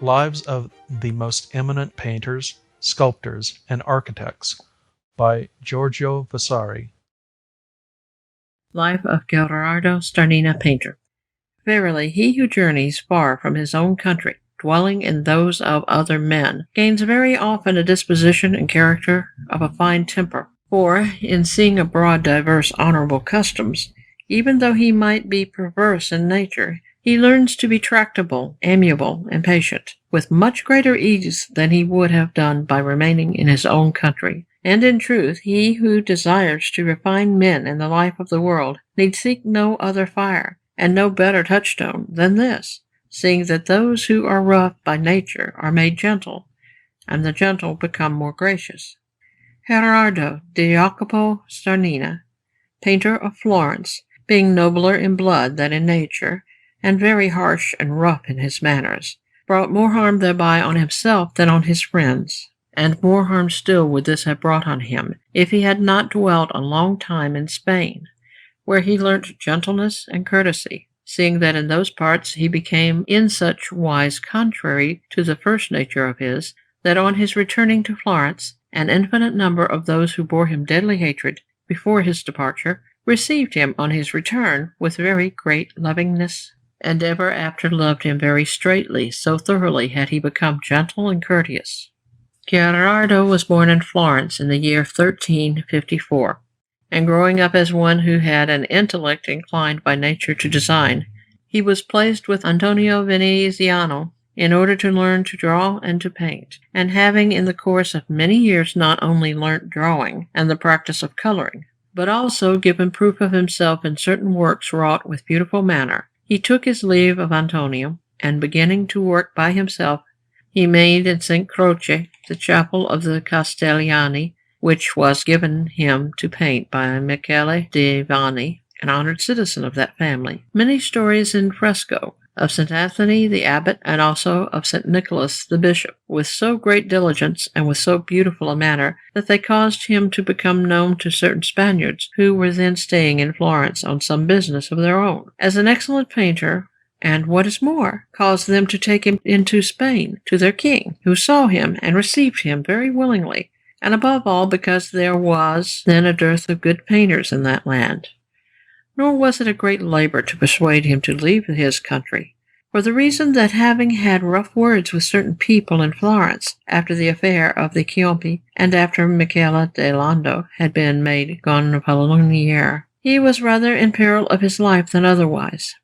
Lives of the Most Eminent Painters, Sculptors, and Architects by Giorgio Vasari. Life of Gherardo Starnina, Painter. Verily, he who journeys far from his own country, dwelling in those of other men, gains very often a disposition and character of a fine temper. For, in seeing abroad divers honorable customs, even though he might be perverse in nature, he learns to be tractable, amiable, and patient, with much greater ease than he would have done by remaining in his own country. And in truth, he who desires to refine men in the life of the world need seek no other fire, and no better touchstone than this, seeing that those who are rough by nature are made gentle, and the gentle become more gracious. Gherardo di Jacopo Starnina, painter of Florence, being nobler in blood than in nature, and very harsh and rough in his manners, brought more harm thereby on himself than on his friends. And more harm still would this have brought on him, if he had not dwelt a long time in Spain, where he learnt gentleness and courtesy, seeing that in those parts he became in such wise contrary to the first nature of his, that on his returning to Florence, an infinite number of those who bore him deadly hatred before his departure received him on his return with very great lovingness, and ever after loved him very straitly, so thoroughly had he become gentle and courteous. Gherardo was born in Florence in the year 1354, and growing up as one who had an intellect inclined by nature to design, he was placed with Antonio Veneziano in order to learn to draw and to paint, and having in the course of many years not only learnt drawing and the practice of coloring, but also given proof of himself in certain works wrought with beautiful manner, he took his leave of Antonio, and beginning to work by himself, he made in St. Croce the chapel of the Castellani, which was given him to paint by Michele de Vanni, an honored citizen of that family. Many stories in fresco of St. Anthony the abbot, and also of St. Nicholas the bishop, with so great diligence and with so beautiful a manner that they caused him to become known to certain Spaniards who were then staying in Florence on some business of their own, as an excellent painter, and, what is more, caused them to take him into Spain to their king, who saw him and received him very willingly, and above all because there was then a dearth of good painters in that land. Nor was it a great labor to persuade him to leave his country, for the reason that having had rough words with certain people in Florence after the affair of the Chiompi, and after Michele de Lando had been made Gonfaloniere, he was rather in peril of his life than otherwise.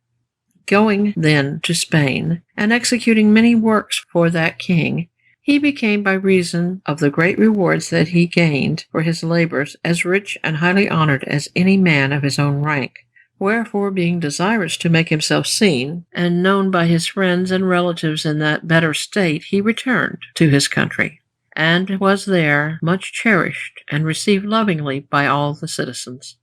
Going then to Spain, and executing many works for that king, he became, by reason of the great rewards that he gained for his labors, as rich and highly honored as any man of his own rank. Wherefore, being desirous to make himself seen and known by his friends and relatives in that better state, he returned to his country, and was there much cherished and received lovingly by all the citizens.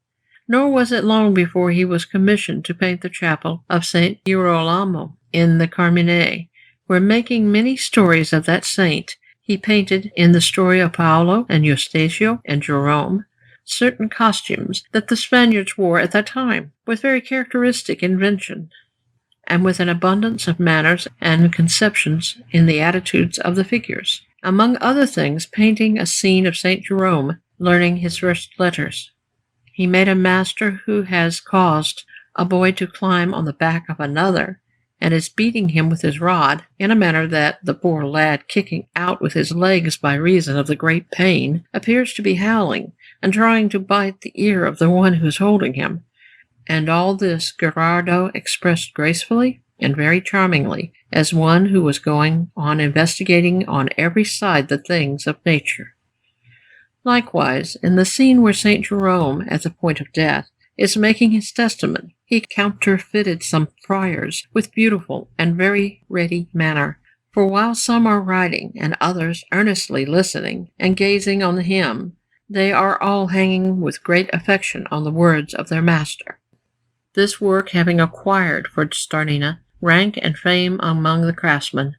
Nor was it long before he was commissioned to paint the chapel of St. Girolamo in the Carmine, where, making many stories of that saint, he painted in the story of Paolo and Eustachio and Jerome certain costumes that the Spaniards wore at that time, with very characteristic invention, and with an abundance of manners and conceptions in the attitudes of the figures, among other things painting a scene of St. Jerome learning his first letters. He made a master who has caused a boy to climb on the back of another, and is beating him with his rod, in a manner that the poor lad, kicking out with his legs by reason of the great pain, appears to be howling, and trying to bite the ear of the one who is holding him. And all this Gherardo expressed gracefully and very charmingly, as one who was going on investigating on every side the things of nature. Likewise, in the scene where St. Jerome, at the point of death, is making his testament, he counterfeited some friars with beautiful and very ready manner. For while some are writing, and others earnestly listening and gazing on him, they are all hanging with great affection on the words of their master. This work having acquired for Starnina rank and fame among the craftsmen,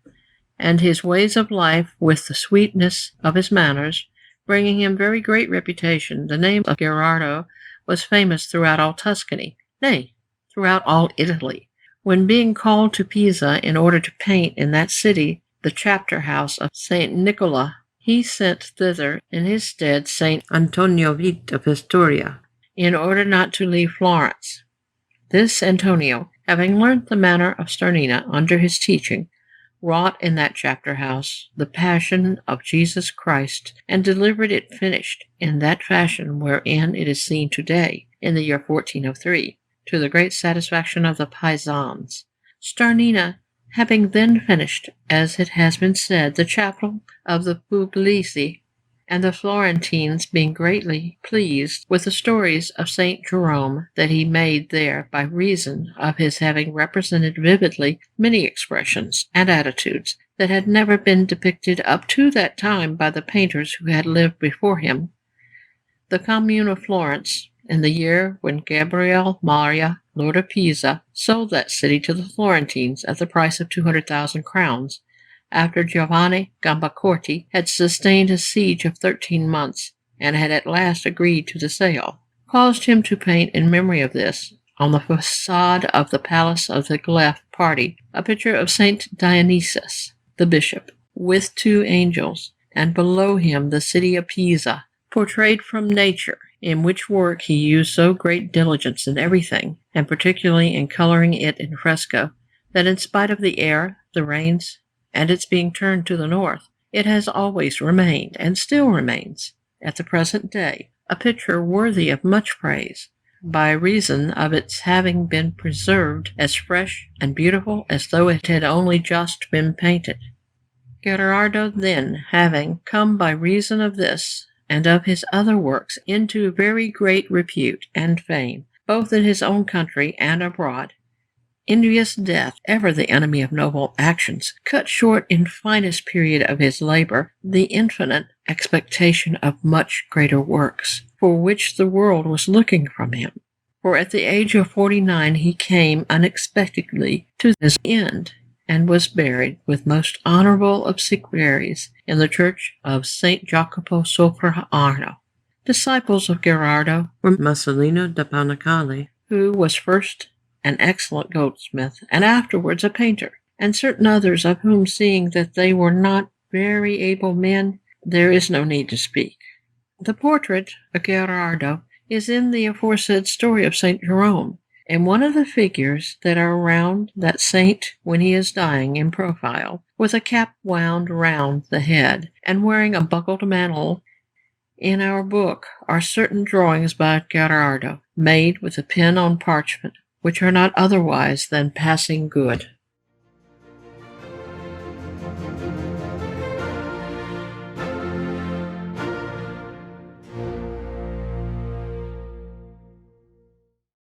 and his ways of life with the sweetness of his manners, bringing him very great reputation, the name of Gherardo was famous throughout all Tuscany, nay, throughout all Italy. When being called to Pisa in order to paint in that city, the chapter house of St. Nicola, he sent thither in his stead St. Antonio Vite of Pistoria, in order not to leave Florence. This Antonio, having learnt the manner of Starnina under his teaching, wrought in that chapter house the Passion of Jesus Christ, and delivered it finished in that fashion wherein it is seen today, in the year 1403, to the great satisfaction of the Pisans. Starnina, having then finished, as it has been said, the chapel of the Pugliesi, and the Florentines being greatly pleased with the stories of St. Jerome that he made there by reason of his having represented vividly many expressions and attitudes that had never been depicted up to that time by the painters who had lived before him, the Commune of Florence, in the year when Gabriel Maria, Lord of Pisa, sold that city to the Florentines at the price of 200,000 crowns, after Giovanni Gambacorti had sustained a siege of 13 months, and had at last agreed to the sale, caused him to paint in memory of this, on the facade of the palace of the Gleph party, a picture of Saint Dionysius, the bishop, with 2 angels, and below him the city of Pisa, portrayed from nature, in which work he used so great diligence in everything, and particularly in coloring it in fresco, that in spite of the air, the rains, and its being turned to the north, it has always remained, and still remains, at the present day, a picture worthy of much praise, by reason of its having been preserved as fresh and beautiful as though it had only just been painted. Gherardo then, having come by reason of this, and of his other works, into very great repute and fame, both in his own country and abroad, envious death, ever the enemy of noble actions, cut short in finest period of his labor the infinite expectation of much greater works, for which the world was looking from him. For at the age of 49 he came unexpectedly to his end, and was buried with most honorable obsequies in the church of St. Jacopo sopra Arno. Disciples of Gherardo were Marcellino da Panicale, who was first an excellent goldsmith, and afterwards a painter, and certain others, of whom, seeing that they were not very able men, there is no need to speak. The portrait of Gherardo is in the aforesaid story of St. Jerome, and one of the figures that are round that saint when he is dying in profile, with a cap wound round the head, and wearing a buckled mantle. In our book are certain drawings by Gherardo, made with a pen on parchment, which are not otherwise than passing good.